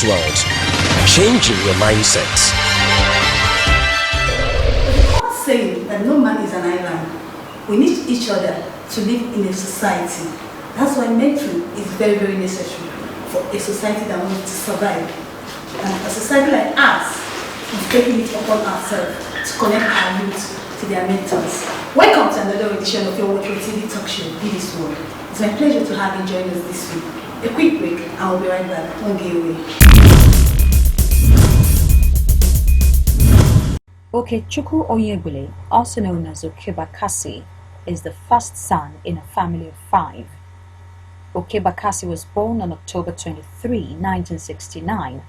world, changing your mindset. Saying that no man is an island. We need each other to live in a society. That's why mentoring is very, very necessary for a society that wants to survive. And a society like ours is taking it upon ourselves to connect our youth to their mentors. Welcome to another edition of your World TV talk show, Be This World. It's my pleasure to have you join us this week. A quick break and we'll be right back. Don't go away. Okey, also known as Okey Bakassi, is the first son in a family of 5. Okey Bakassi was born on October 23, 1969,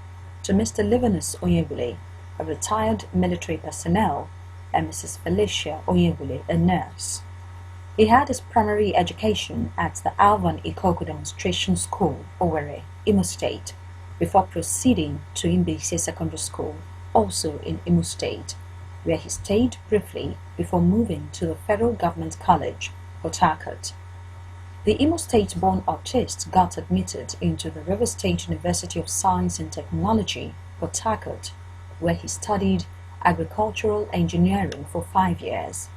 to Mr. Livinus Onyebule, a retired military personnel, and Mrs. Felicia Onyebule, a nurse. He had his primary education at the Alvan Ikoko Demonstration School, Owerri, Imo State, before proceeding to Imbise Secondary School, also in Imo State, where he stayed briefly before moving to the Federal Government College, Port Harcourt. The Imo State-born artist got admitted into the River State University of Science and Technology, Port Harcourt, where he studied agricultural engineering for 5 years.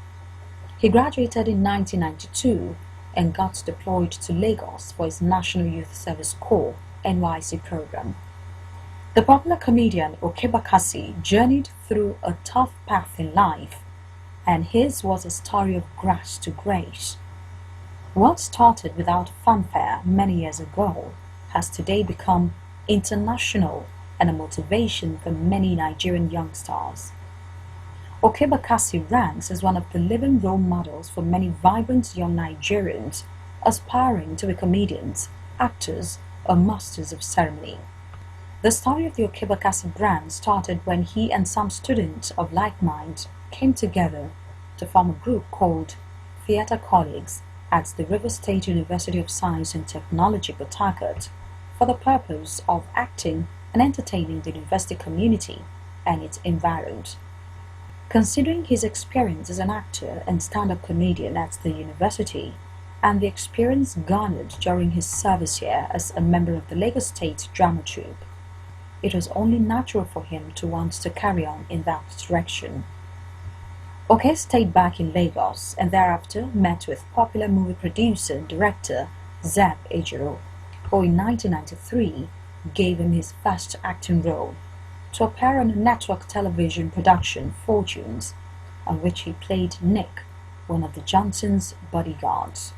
He graduated in 1992 and got deployed to Lagos for his National Youth Service Corps NYC program. The popular comedian Okey Bakassi journeyed through a tough path in life, and his was a story of grace to grace. What started without fanfare many years ago has today become international and a motivation for many Nigerian youngsters. Okey Bakassi ranks as one of the living role models for many vibrant young Nigerians aspiring to be comedians, actors, or masters of ceremony. The story of the Okey Bakassi brand started when he and some students of like mind came together to form a group called Theatre Colleagues at the River State University of Science and Technology, Port Harcourt, for the purpose of acting and entertaining the university community and its environs. Considering his experience as an actor and stand-up comedian at the university, and the experience garnered during his service here as a member of the Lagos State Drama Troupe, it was only natural for him to want to carry on in that direction. Okey stayed back in Lagos and thereafter met with popular movie producer and director Zeb Ejiro, who in 1993 gave him his first acting role, to appear on a network television production Fortunes, on which he played Nick, one of the Johnsons' bodyguards.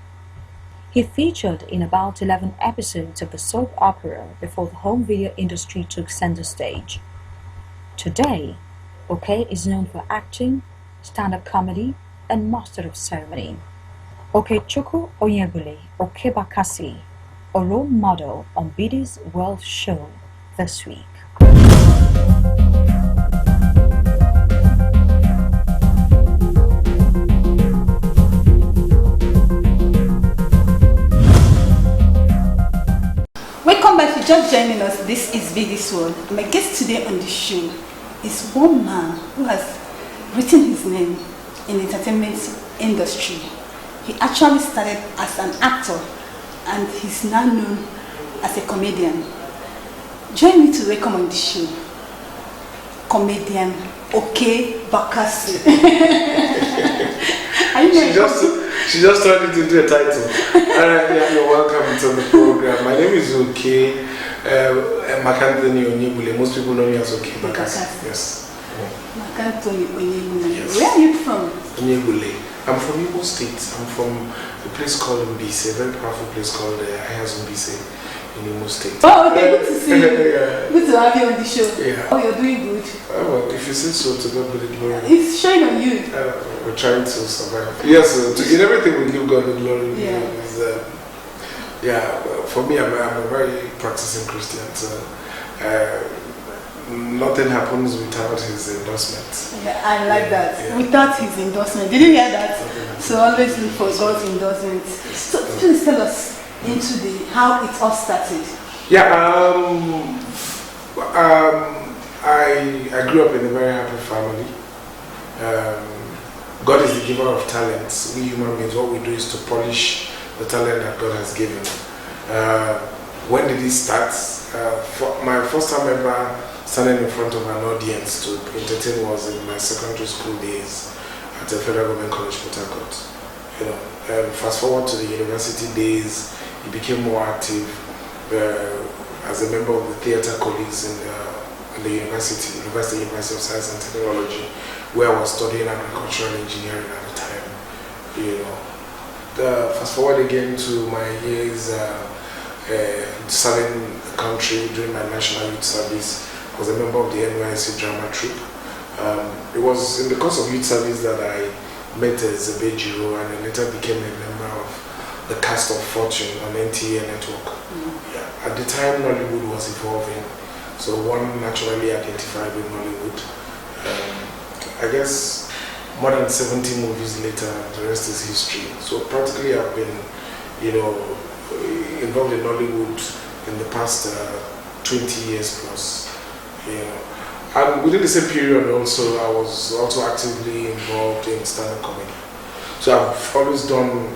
He featured in about 11 episodes of the soap opera before the home video industry took center stage. Today, Okey is known for acting, stand-up comedy, and master of ceremony. Okechukwu Onyebule Okey Bakassi, a role model on Be This World show this week. Welcome back. If you're just joining us, this is Be This World. My guest today on the show is one man who has written his name in the entertainment industry. He actually started as an actor and he's now known as a comedian. Join me to welcome on the show comedian Okey Bakassi. She just turned it into a title. Yeah, you're welcome to the program. My name is Okey Bakassi. Most people know me as Okey Bakassi. Yes. Yes. Where are you from? Onyebule. I'm from Imo State. I'm from a place called Imbise, a very powerful place called Ayaz Imbise in Imo State. Oh, okay, good to see you. Yeah. Good to have you on the show. Yeah. Oh, you're doing good. Well, if you say so, to God be the glory. It's showing on you. We're trying to survive. Yes, in everything we give God the glory. Yeah. For me, I'm a very practicing Christian. So, nothing happens without his endorsement. Yeah, I like that. Yeah. Without his endorsement. Did you hear that? So always look for God's endorsement. So please tell us into how it all started. Yeah, I grew up in a very happy family. God is the giver of talents. We human beings, what we do is to polish the talent that God has given. When did it start? for my first time ever standing in front of an audience to entertain was in my secondary school days at the Federal Government College, Port Harcourt. You know, fast forward to the university days, he became more active as a member of the theatre colleagues in the University of Science and Technology, where I was studying agricultural engineering at the time. You know, fast forward again to my years serving the country during my national youth service. I was a member of the NYSC drama troupe. It was in the course of youth service that I met Zebejiro and I later became a member of the cast of Fortune on NTA network. Yeah. At the time, Nollywood was evolving, so one naturally identified with Nollywood. I guess more than 70 movies later, the rest is history. So practically I've been, you know, involved in Nollywood in the past 20 years plus. You know. And within the same period also, I was also actively involved in stand-up comedy. So I've always done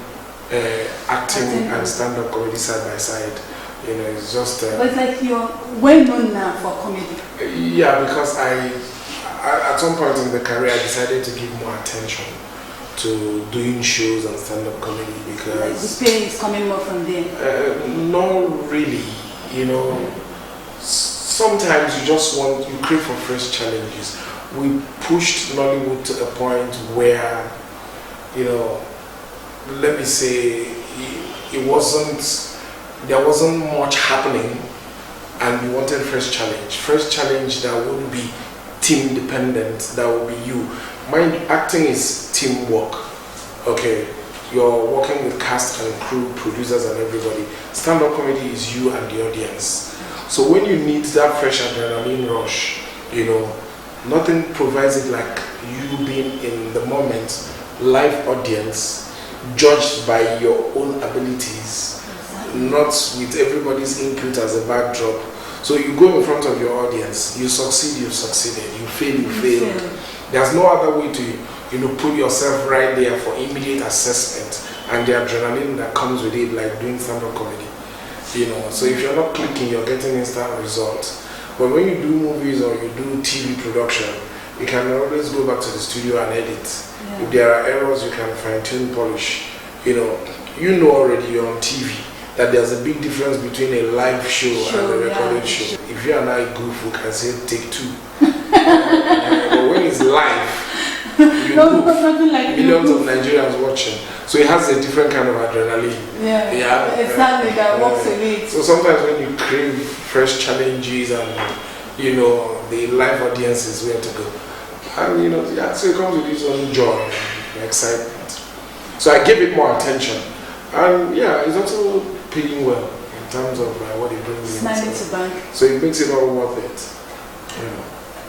acting and stand-up comedy side by side. You know, it's just... but it's like you're well known now for comedy. Yeah, because I at some point in the career, I decided to give more attention to doing shows and stand-up comedy because... like the pay is coming more from there? Not really, you know. Sometimes you just you crave for fresh challenges. We pushed Nollywood to a point where, you know, let me say, there wasn't much happening, and we wanted fresh challenge that wouldn't be team dependent, that would be you. Mind, acting is teamwork. Okay, you're working with cast and crew, producers and everybody. Stand-up comedy is you and the audience. So when you need that fresh adrenaline rush, you know, nothing provides it like you being in the moment, live audience, judged by your own abilities, not with everybody's input as a backdrop. So you go in front of your audience, you succeed, you've succeeded, you fail, you fail. There's no other way to, you know, put yourself right there for immediate assessment and the adrenaline that comes with it, like doing stand-up comedy. You know, so if you're not clicking, you're getting instant results. But when you do movies or you do TV production, you can always go back to the studio and edit. Yeah. If there are errors, you can fine-tune, polish. You know already you're on TV that there's a big difference between a live show and a recorded show. If you and I goof, we can say take two. But when it's live, you goof, like millions of Nigerians watching. So it has a different kind of adrenaline. Yeah, exactly, that works with it. So sometimes when you crave fresh challenges and, you know, the live audience is where to go. And, you know, yeah, so it comes with its own joy and excitement. So I give it more attention. And yeah, it's also paying well in terms of what it brings in. Smiling to bank. So it makes it all worth it. You know.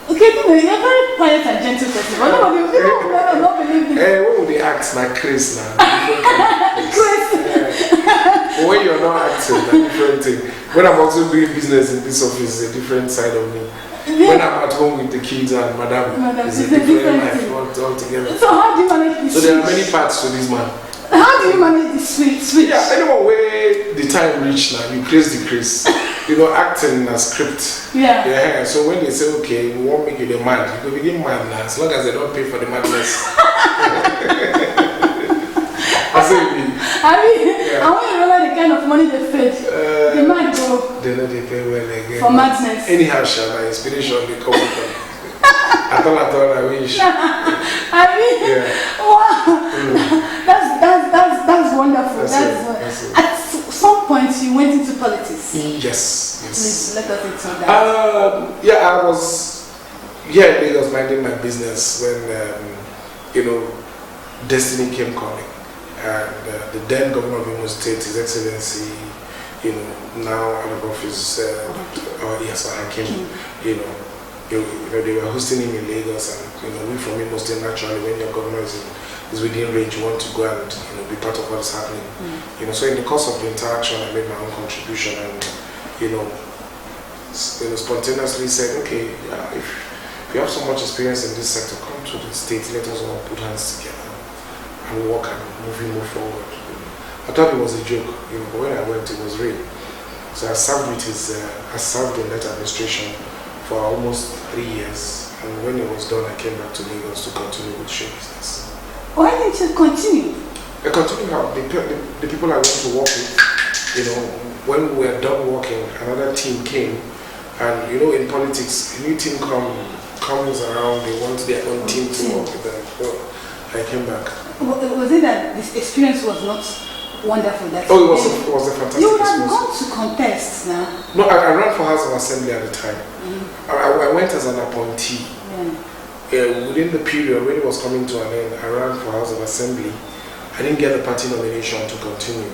Okay, you're very quiet and gentle person. But nobody will not believe this. What would they act like Chris now? Chris! But when you're not acting, that's a different thing. When I'm also doing business in this office, it's a different side of me. Yeah. When I'm at home with the kids and madam it's a different life altogether. So how do you manage this? So there are many parts to this man. How do you manage the switch? Yeah, anyway, where the time reach now, you craze the craze. You know, acting a script. Yeah. So when they say, okay, we won't make you the mad, you can begin mad now, as long as they don't pay for the madness. That's what it means. I want to remember the kind of money they paid. They might go. They know they pay well again. For madness. Anyhow, my inspiration they come with them. I wish. Wow. That's wonderful. That's it. At some point, you went into politics. Yes. Please let us into that. Yeah, I was here in Lagos minding my business when you know, destiny came calling, and the then governor of Imo State, His Excellency, you know, now out of office, Hakim, you know, they were hosting him in Lagos, and you know, we from Imo State, naturally, when your governor is within range, you want to go and, you know, be part of what is happening. You know, so in the course of the interaction, I made my own contribution, and you know, spontaneously said, okay, if you have so much experience in this sector, come to the state, let us all put hands together and work and move forward. I thought it was a joke, you know, but when I went, it was real. So I served in that administration for almost 3 years. And when it was done, I came back to Lagos to continue with show business. Why didn't you continue? I continued how the people I went to work with, when we were done working, another team came. And in politics, a new team comes around, they want their own team to work with them. So I came back. Was it that this experience was not wonderful? Oh, it was a fantastic experience. You would have gone to contests now. No, I ran for House of Assembly at the time. I went as an appointee. Within the period when it was coming to an end, I ran for House of Assembly. I didn't get the party nomination to continue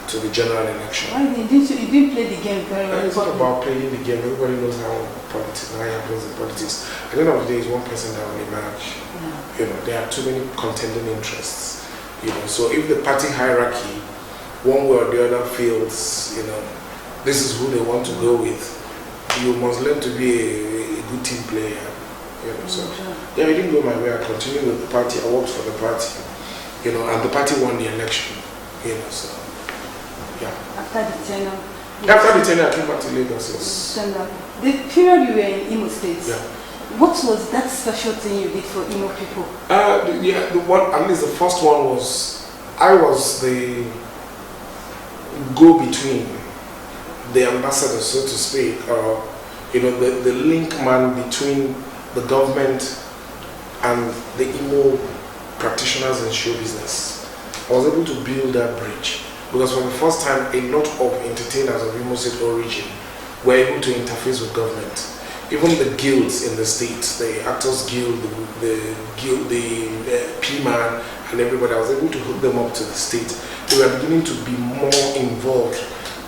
to the general election. Why you didn't play the game very well? It's not about playing the game. Everybody knows how it happens in politics. At the end of the day, it's one person that will emerge. There are too many contending interests. So if the party hierarchy, one way or the other, feels, this is who they want to go with, you must learn to be a good team player. So it didn't go my way. I continued with the party. I worked for the party. And the party won the election. So. Yeah. After the tenure? After the tenure, I came back to Lagos. The period you were in Imo State, what was that special thing you did for Imo people? The one, at least the first one was, I was the go-between, the ambassador, so to speak, the link man between the government and the Imo practitioners in show business. I was able to build that bridge. Because for the first time, a lot of entertainers of Imo State origin were able to interface with government. Even the guilds in the state, the Actors Guild, the P-Man, and everybody, I was able to hook them up to the state. They were beginning to be more involved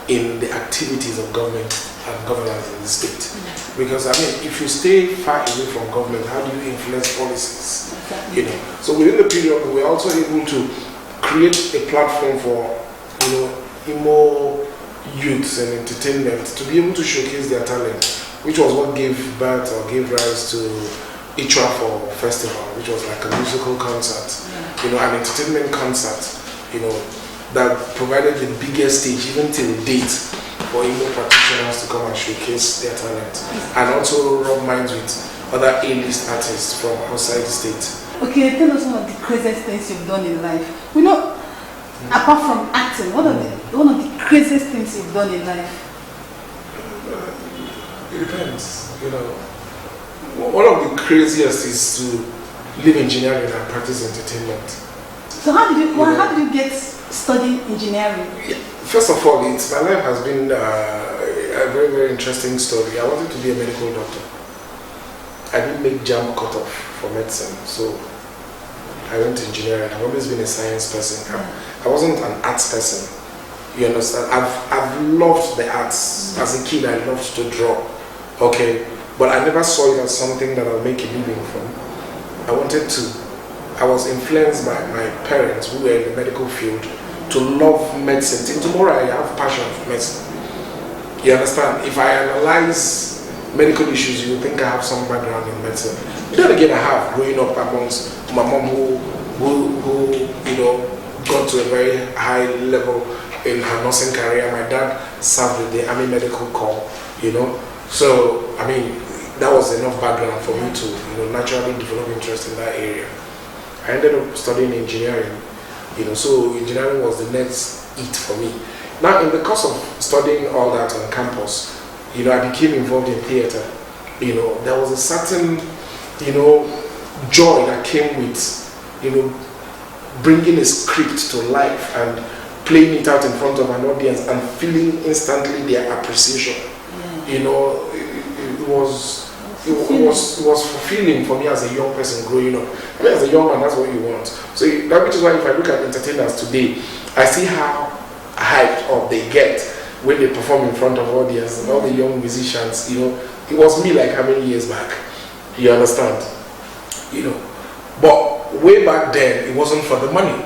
in the activities of government and governance in the state. Because, if you stay far away from government, how do you influence policies? So within the period, we were also able to create a platform for Imo youths and entertainment to be able to showcase their talent, which was what gave birth or gave rise to Ichwafo Festival, which was like a musical concert, an entertainment concert, that provided the biggest stage, even till date, for Imo practitioners to come and showcase their talent, and also rub minds with other A-list artists from outside the state. Okay, tell us one of the craziest things you've done in life. Apart from acting, one of the craziest things you've done in life? It depends, One of the craziest is to live engineering and practice entertainment. So how did you get studying engineering? First of all, my life has been a very, very interesting story. I wanted to be a medical doctor. I didn't make JAMB cutoff for medicine, so I went to engineering. I've always been a science person. I wasn't an arts person. You understand? I've loved the arts. As a kid, I loved to draw. Okay, but I never saw it as something that I'll make a living from. I was influenced by my parents who were in the medical field to love medicine. Till tomorrow, I have passion for medicine. You understand? If I analyze medical issues, you think I have some background in medicine. But then again, I have, growing up amongst my mom who got to a very high level in her nursing career. My dad served with the Army Medical Corps, So, that was enough background for me to, naturally develop interest in that area. I ended up studying engineering, so engineering was the next it for me. Now, in the course of studying all that on campus, I became involved in theater. There was a certain, joy that came with, bringing a script to life and playing it out in front of an audience and feeling instantly their appreciation. It was fulfilling for me as a young person growing up. As a young man, that's what you want. So that is why if I look at entertainers today, I see how hyped up they get when they perform in front of audience and all the young musicians. It was me like how many years back? You understand? But way back then, it wasn't for the money.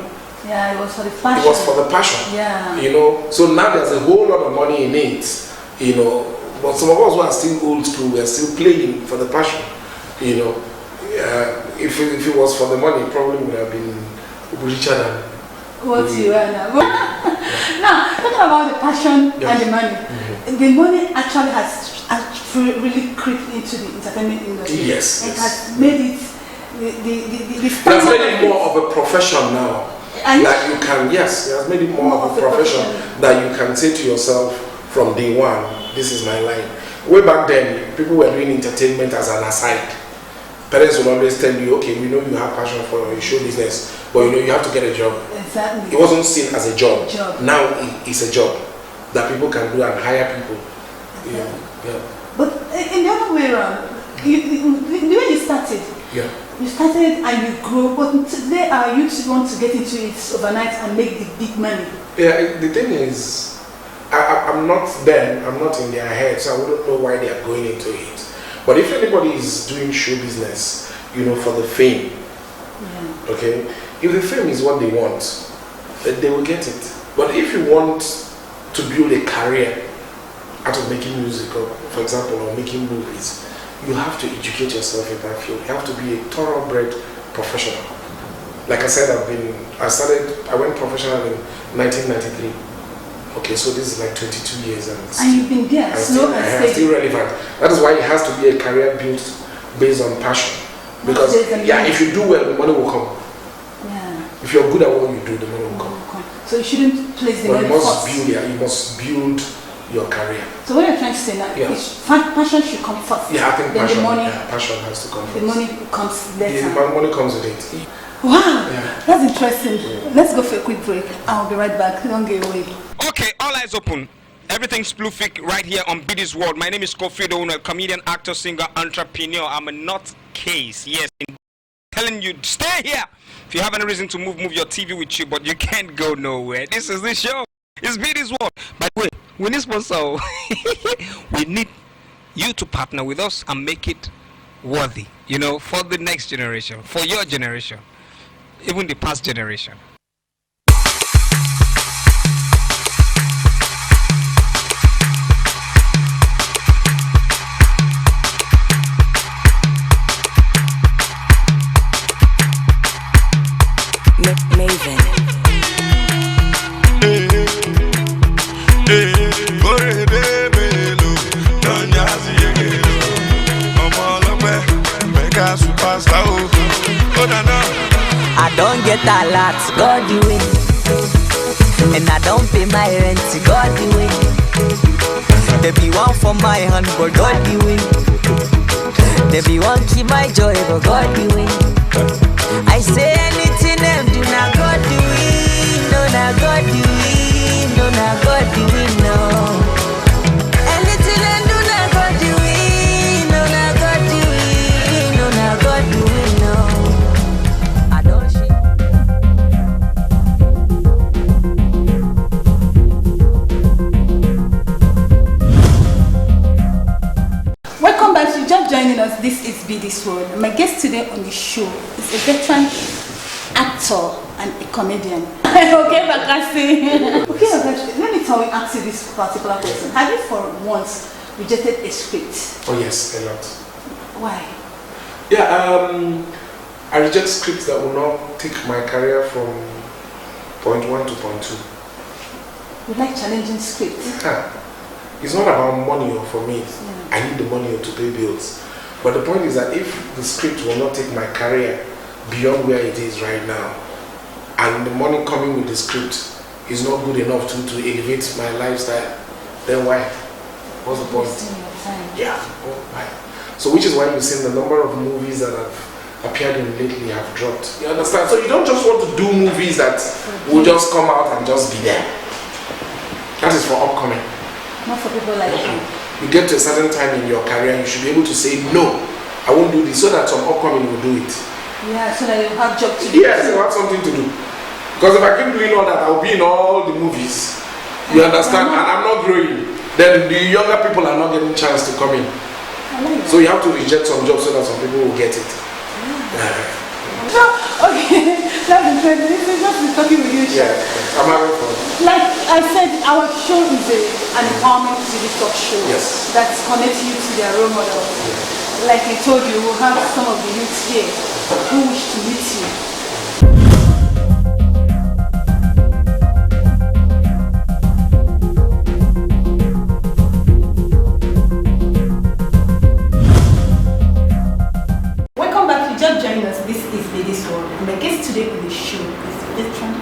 Yeah, it was for the passion. It was for the passion. Yeah. So now there's a whole lot of money in it. But some of us who are still old school, we are still playing for the passion. If it was for the money, it probably would have been richer than what you are now. Now, talking about the passion and the money, the money actually has really creeped into the entertainment industry. Yes. It has made it the That's made it more of a profession now. And that you can, yes, it has made it more of a profession that you can say to yourself from day one, this is my line. Way back then, people were doing entertainment as an aside. Parents will always tell you, okay, we know you have passion for your show business, but you know you have to get a job. Exactly. It wasn't seen as a job. Job. Now it's a job that people can do and hire people. Exactly. Yeah. But in the other way around, the way you started, you started and you grew, but today our youth want to get into it overnight and make the big money. Yeah, the thing is, I'm not them, I'm not in their head, so I wouldn't know why they are going into it. But if anybody is doing show business, you know, for the fame, okay, if the fame is what they want, then they will get it. But if you want to build a career out of making music, or for example, or making movies, you have to educate yourself in that field. You have to be a thoroughbred professional. Like I said, I went professional in 1993. Okay, so this is like 22 years, and you've been there, slow and steady. Still relevant. That is why it has to be a career built based on passion. Because if you do well, the money will come. Yeah. If you're good at what you do, the money will come. So you shouldn't place the money first. You must build your carear. So what you're trying to say now is passion should come first. Yeah, I think then passion has to come first. The money comes later. The money comes with it. Wow, that's interesting. Let's go for a quick break. I'll be right back. Don't get away. Okay, all eyes open. Everything's Bluefic right here on BD's World. My name is Kofi Dono, comedian, actor, singer, entrepreneur. I'm a nutcase. Yes, I'm telling you, stay here. If you have any reason to move your TV with you, but you can't go nowhere. This is the show. It's BD's World. By the way, we need sponsor. We need you to partner with us and make it worthy, you know, for the next generation, for your generation, even the past generation. I don't get a lot, God do it. And I don't pay my rent, God do it. There be one for my hand, but God do it. There be one keep my joy, but God do it. I say anything them do, now God do it. No, now God do it. No, now God do it, no. Anything them do, now God do it. No, now God do it. No, now God do it, no. I don't shit. Welcome back. If you're just joining us, this is BD's World. My guest today on the show is a veteran actor and a comedian. Okey Bakassi. Okay, let me ask you this particular question. Have you for once rejected a script? Oh yes, a lot. Why? Yeah, I reject scripts that will not take my career from point 1 to point 2. You like challenging scripts? It's not about money or for me. I need the money to pay bills. But the point is that if the script will not take my career beyond where it is right now, and the money coming with the script is not good enough to elevate my lifestyle, then why? What's the point? Yeah, why? So which is why you've seen the number of movies that have appeared in lately have dropped. You understand? So you don't just want to do movies that will just come out and just be there. That is for upcoming. Not for people like you. You get to a certain time in your career, you should be able to say, no, I won't do this, so that some upcoming will do it. Yeah, so that you have job to do. Yes, you have something to do. Because if I keep doing all that, I'll be in all the movies. You understand? And I'm not growing. Then the younger people are not getting a chance to come in. So you have to reject some jobs so that some people will get it. Okay, that's interesting. This is just talking with you. Yeah, I'm having fun. Like I said, our show is an empowerment TV talk show that connects you to their role models. Yeah. Like I told you, we'll have some of the youths here who wish to meet you. joined us. This is Ladies World. And my guest today on the show is veteran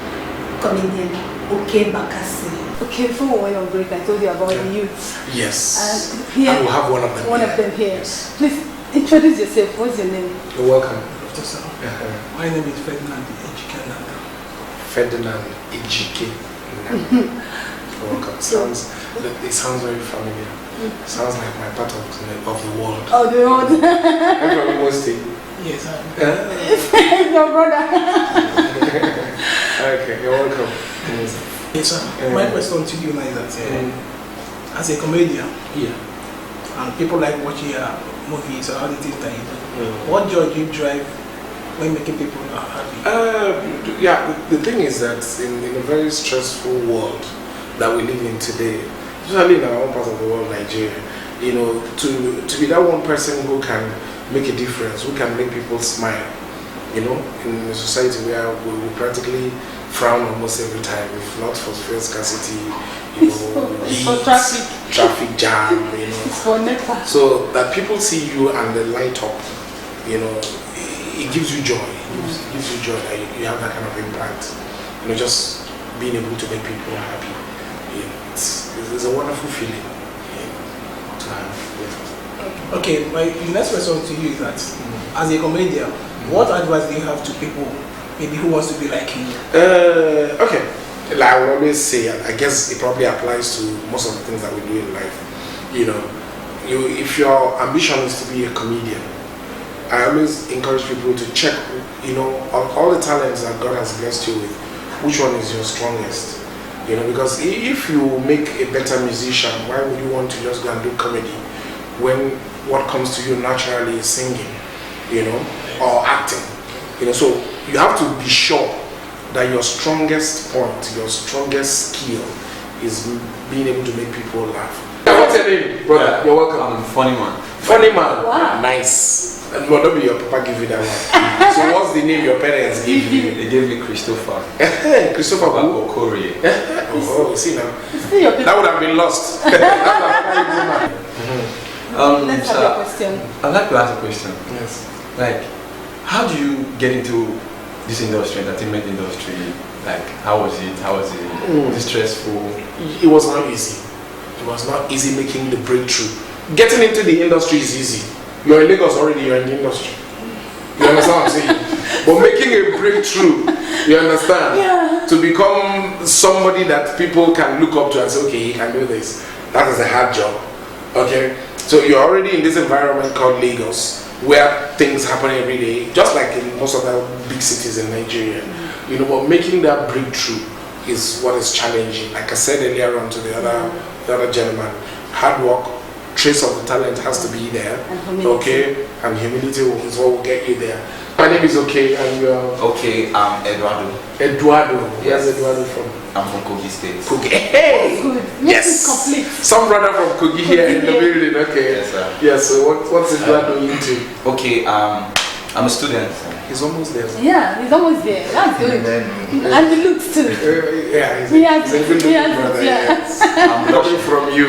comedian Okey Bakassi. Okay, before we went on break, I told you about the youth. Yes. And here, I will have one of them. One of them here. Yes. Please introduce yourself. What's your name? You're welcome. My name is Ferdinand Ejike. Ferdinand Ejike. You're welcome. It sounds very familiar. Sounds like my part of the world. Oh, the world. I'm from Imo State. Yes, I'm your brother. Okay, you're welcome. Yes, sir. My question to you now is that as a comedian, and people like watching movies or other things that you do, what joy do you drive when making people happy? The thing is that in a very stressful world that we live in today, especially in our own part of the world, Nigeria, you know, to be that one person who can make a difference, who can make people smile, you know, in a society where we practically frown almost every time, if not for fuel scarcity, you know, it's for traffic jam, you know. It's for NEPA. So that people see you and they light up, you know, it gives you joy. It gives you joy that you have that kind of impact. You know, just being able to make people happy. You know, it's a wonderful feeling, you know, to have. Yeah. Okay, my next question to you is that as a comedian, what advice do you have to people maybe who wants to be like you? Okay, like I will always say, I guess it probably applies to most of the things that we do in life. You know, if your ambition is to be a comedian, I always encourage people to check, you know, all the talents that God has blessed you with, which one is your strongest? You know, because if you make a better musician, why would you want to just go and do comedy when what comes to you naturally is singing, you know, or acting? You know, so you have to be sure that your strongest point, your strongest skill is being able to make people laugh. What's your name, brother? You're welcome. I'm Funny Man. Funny Man. Wow. Nice. And well, don't be your papa give you that one. So what's the name your parents gave you? They gave me Christopher. Christopher who? Okori. Oh, see now. Your That would have been lost. Let's have your question. I'd like to ask a question. Yes. Like, how do you get into this industry, entertainment industry? Like, how was it? Was it stressful? It was not easy. It was not easy making the breakthrough. Getting into the industry is easy. You're in Lagos already, you're in the industry. You understand what I'm saying? But making a breakthrough, you understand? Yeah. To become somebody that people can look up to and say, okay, he can do this. That is a hard job. Okay? So you're already in this environment called Lagos, where things happen every day, just like in most of the big cities in Nigeria. You know, but making that breakthrough is what is challenging. Like I said earlier on to the other gentleman, hard work, trace of the talent has to be there, okay, and humility is what will get you there. My name is Okey, and you are? Okay, I'm Eduardo. Eduardo. Yes. Where's Eduardo from? I'm from Kogi State. Kogi. Hey! Good. Yes! Complete. Some brother from Kogi here in the building, okay. Yes, sir. Yes, so what's Eduardo into? Okay, I'm a student. He's almost there. Yeah, he's almost there. That's good. And he looks too. Yeah, he's He has a good looking it, brother. yeah. Yes. I'm Coming from you.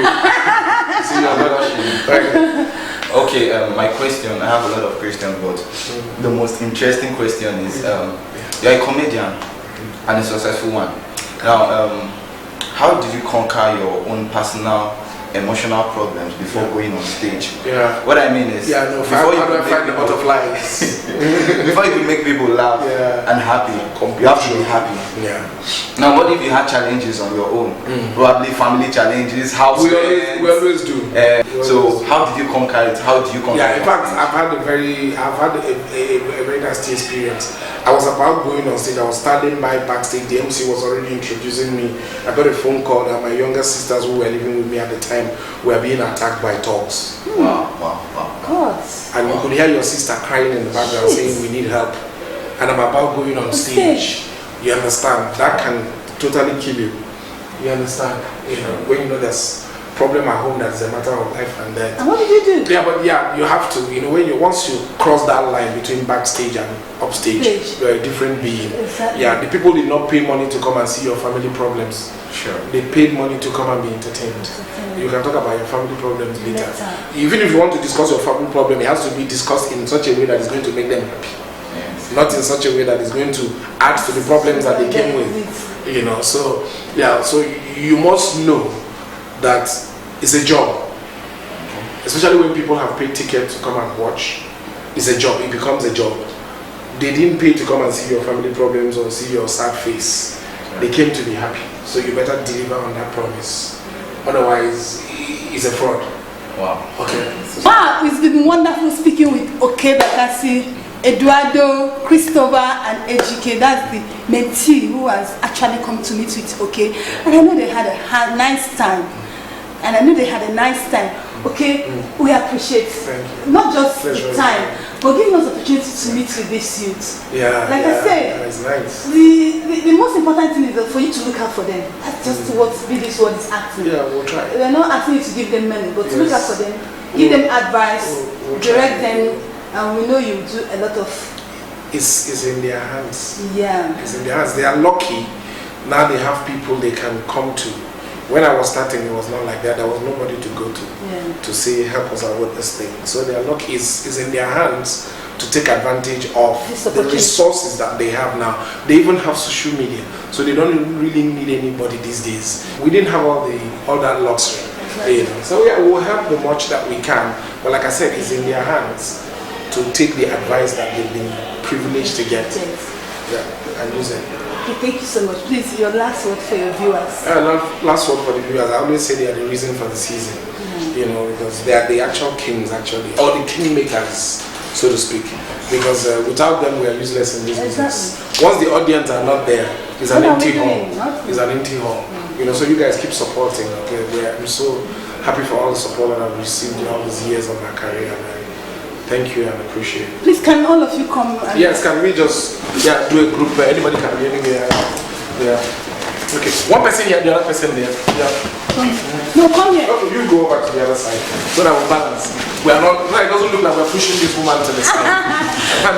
See, I'm blushing. Okay, my question, I have a lot of questions, but the most interesting question is, you're a comedian and a successful one. Now, how did you conquer your own personal emotional problems before going on stage? Yeah. What I mean is, before you could find the butterflies. before you could make people laugh and happy, you have to be happy. Yeah. Now, what if you had challenges on your own? Probably family challenges, house We always do. So how did you conquer it? How did you conquer it? Yeah, in fact, I've had a very nasty experience. I was about going on stage. I was standing by backstage. The MC was already introducing me. I got a phone call that my younger sisters who were living with me at the time were being attacked by dogs. Wow. God. And you could hear your sister crying in the background saying, "We need help." And I'm about going on stage. You understand? That can totally kill you. You understand? You know, when you know there's problem at home that's a matter of life and death. And what did you do? Yeah, but yeah, you have to. You know, once you cross that line between backstage and upstage, you're a different being. Exactly. Yeah, the people did not pay money to come and see your family problems. Sure. They paid money to come and be entertained. You can talk about your family problems later. Even if you want to discuss your family problem, it has to be discussed in such a way that is going to make them happy. Yeah. not in such a way that is going to add to the problems that they came with. You know, so yeah, so you must know that it's a job, especially when people have paid tickets to come and watch. It's a job. It becomes a job. They didn't pay to come and see your family problems or see your sad face. They came to be happy. So you better deliver on that promise. Otherwise, it's a fraud. Wow. Okay. Wow, it's been wonderful speaking with Okey Bakassi, Eduardo, Christopher, and Ejike. That's the mentee who has actually come to meet with Okey. And I know they had a nice time. Okay, we appreciate not just the time, but giving us the opportunity to meet with this youth. Yeah, like I said, it's nice. The most important thing is for you to look out for them. That's just what this word is asking. Yeah, we'll try. We're not asking you to give them money, but to look out for them, give them advice, direct them, and we know you do a lot of. It's in their hands. Yeah. It's in their hands. They are lucky. Now they have people they can come to. When I was starting, it was not like that. There was nobody to go to say, help us out with this thing. So they are lucky. It's in their hands to take advantage of the resources that they have now. They even have social media, so they don't really need anybody these days. We didn't have all that luxury. You know. So yeah, we'll help the much that we can. But like I said, it's in their hands to take the advice that they've been privileged to get. Yeah, and use it. Okay, thank you so much. Please, your last word for your viewers. Last word for the viewers. I always say they are the reason for the season. You know, because they are the actual kings, actually, or the kingmakers, so to speak. Because without them, we are useless in this business. Once the audience are not there, it's an empty hall. It's an empty hall. You know, so you guys keep supporting. Okay, I'm so happy for all the support that I've received in all these years of my career. Thank you and appreciate it. Please, can all of you come? Yes, can we just do a group where anybody can be anywhere? Yeah. Okay, one person here, the other person there. Yeah. No, come here. Okay, you go over to the other side so that we balance. We are not. It doesn't look like we're pushing this woman to the side.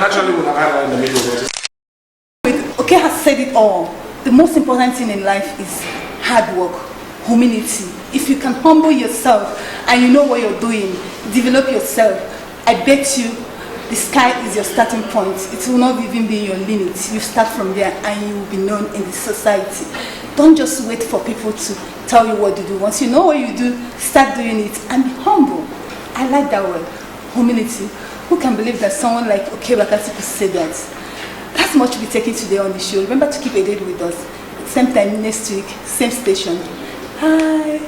Naturally, we'll have her in the middle. Okey has said it all. The most important thing in life is hard work, humility. If you can humble yourself and you know what you're doing, develop yourself. I bet you the sky is your starting point. It will not even be your limit. You start from there and you will be known in the society. Don't just wait for people to tell you what to do. Once you know what you do, start doing it and be humble. I like that word, humility. Who can believe that someone like Okey Bakassi could say that? That's much to be taken today on the show. Remember to keep a date with us. Same time next week, same station. Hi.